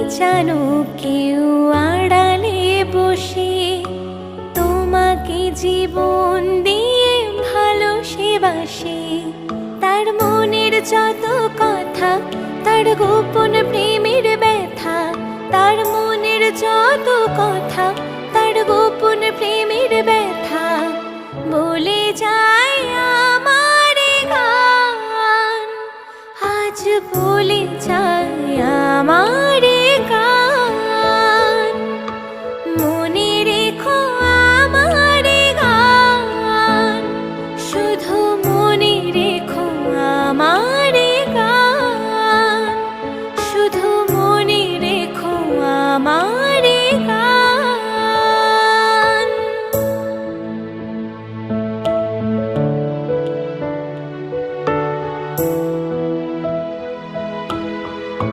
জানো কেউ আড়ালে বসে তোমাকে জীবন দিয়ে ভালোবাসে। তার মনের যত কথা, তার গোপন প্রেমের ব্যথা, তার মনের যত কথা, তার গোপন প্রেমের ব্যথা বলে যায় আমার গান। আজ বলে যায় আমার গান। মনে রেখো আমার গান, শুধু মনে রেখো আমার গান, শুধু